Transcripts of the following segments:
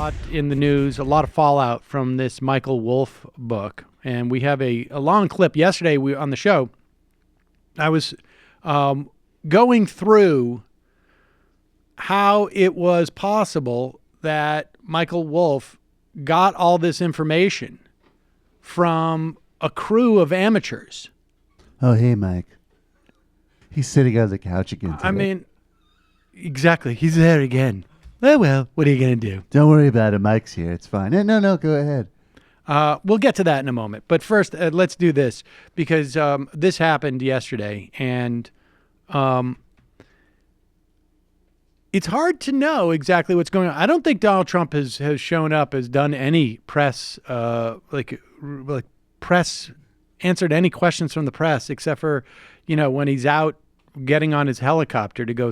lot in the news, a lot of fallout from this Michael Wolff book. And we have a long clip. Yesterday on the show, I was going through how it was possible that Michael Wolff got all this information from a crew of amateurs. Oh, hey, Mike. He's sitting on the couch again today. I mean, exactly. He's there again. Oh, well, what are you going to do? Don't worry about it. Mike's here. It's fine. No, go ahead. We'll get to that in a moment. But first, let's do this because this happened yesterday, and it's hard to know exactly what's going on. I don't think Donald Trump has shown up, has done any press, like press, answered any questions from the press, except for, when he's out getting on his helicopter to go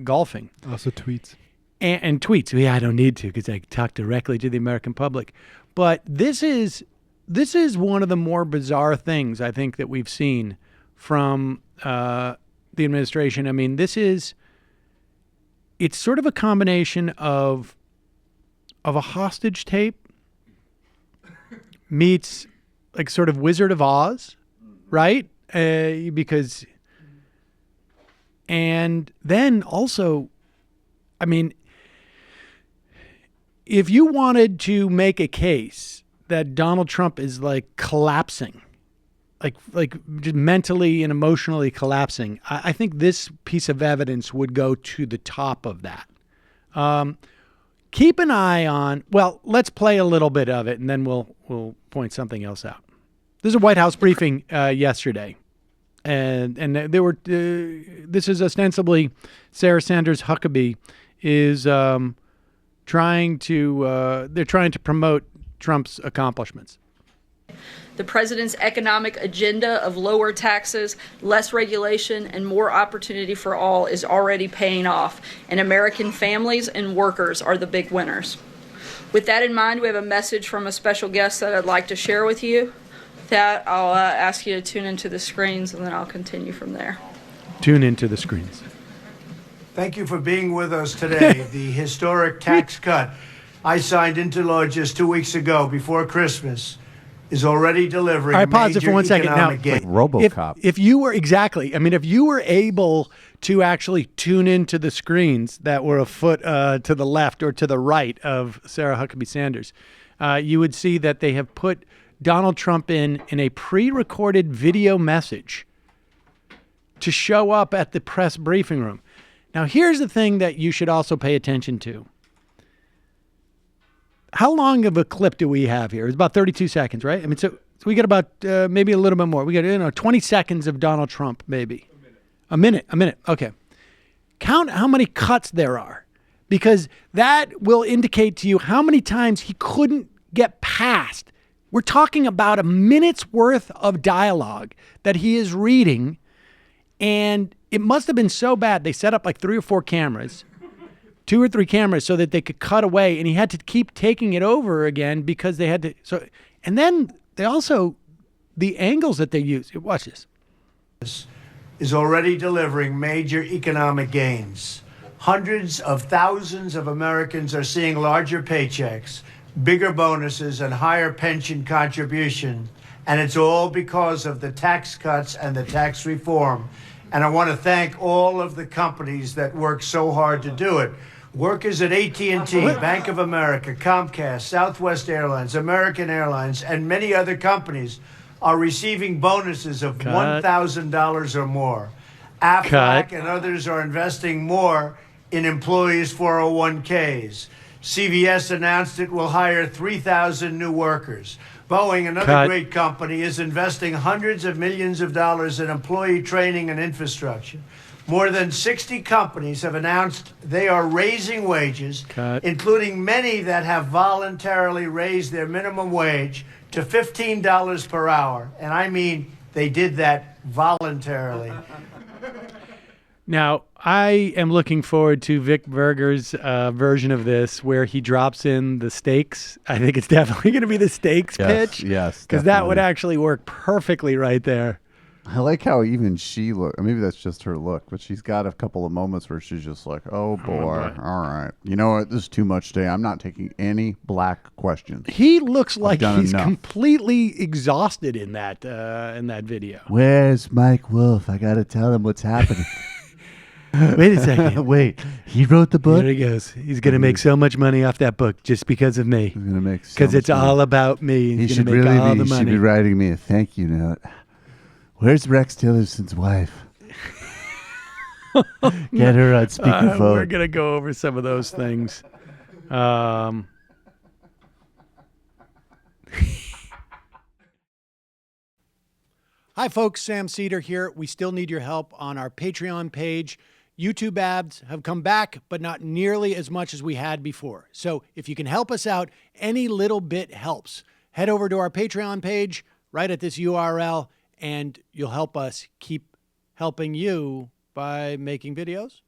golfing. Also tweets. And tweets. Yeah, I don't need to because I talk directly to the American public. But this is one of the more bizarre things I think that we've seen from the administration. I mean, it's sort of a combination of a hostage tape meets like sort of Wizard of Oz, right? And then also, I mean, if you wanted to make a case that Donald Trump is like collapsing, like just mentally and emotionally collapsing, I think this piece of evidence would go to the top of that. Keep an eye on, well, let's play a little bit of it and then we'll point something else out. There's a White House briefing yesterday. And there were, this is ostensibly Sarah Sanders Huckabee is trying to promote Trump's accomplishments. The president's economic agenda of lower taxes, less regulation, and more opportunity for all is already paying off, and American families and workers are the big winners. With that in mind, we have a message from a special guest that I'd like to share with you. With that, I'll ask you to tune into the screens, and then I'll continue from there. Tune into the screens. Thank you for being with us today. The historic tax cut I signed into law just 2 weeks ago before Christmas is already delivering. All right, pause it for 1 second. Now, Like RoboCop. if you were able to actually tune into the screens that were a foot to the left or to the right of Sarah Huckabee Sanders, you would see that they have put Donald Trump in a pre-recorded video message to show up at the press briefing room. Now, here's the thing that you should also pay attention to. How long of a clip do we have here? It's about 32 seconds, right? I mean, so we got about maybe a little bit more. We got 20 seconds of Donald Trump, maybe. A minute. Okay. Count how many cuts there are, because that will indicate to you how many times he couldn't get past. We're talking about a minute's worth of dialogue that he is reading, and it must have been so bad. They set up like 3 or 4 cameras. 2 or 3 cameras so that they could cut away, and he had to keep taking it over again because they had to. So, and then they also, the angles that they use. Watch this. Is already delivering major economic gains. Hundreds of thousands of Americans are seeing larger paychecks, bigger bonuses, and higher pension contribution. And it's all because of the tax cuts and the tax reform. And I want to thank all of the companies that work so hard to do it. Workers at AT&T, Bank of America, Comcast, Southwest Airlines, American Airlines, and many other companies are receiving bonuses of $1,000 or more. Aflac and others are investing more in employees' 401ks. CVS announced it will hire 3,000 new workers. Boeing, another great company, is investing hundreds of millions of dollars in employee training and infrastructure. More than 60 companies have announced they are raising wages, including many that have voluntarily raised their minimum wage to $15 per hour. And I mean, they did that voluntarily. Now, I am looking forward to Vic Berger's version of this where he drops in the stakes. I think it's definitely going to be the stakes pitch. Yes, because that would actually work perfectly right there. I like how even she look. Maybe that's just her look, but she's got a couple of moments where she's just like, "Oh boy, all right, you know what? This is too much today. I'm not taking any black questions." He looks like he's enough. completely exhausted in that video. Where's Mike Wolf? I gotta tell him what's happening. Wait a second. Wait, he wrote the book. Here he goes. He's gonna make so much money off that book just because of me. He's gonna make Because it's all about me. He He's should gonna make really all be. the He should money. be writing me a thank you note. Where's Rex Tillerson's wife? Get her on speakerphone. We're gonna go over some of those things. Hi, folks. Sam Seder here. We still need your help on our Patreon page. YouTube ads have come back, but not nearly as much as we had before. So if you can help us out, any little bit helps. Head over to our Patreon page right at this URL, and you'll help us keep helping you by making videos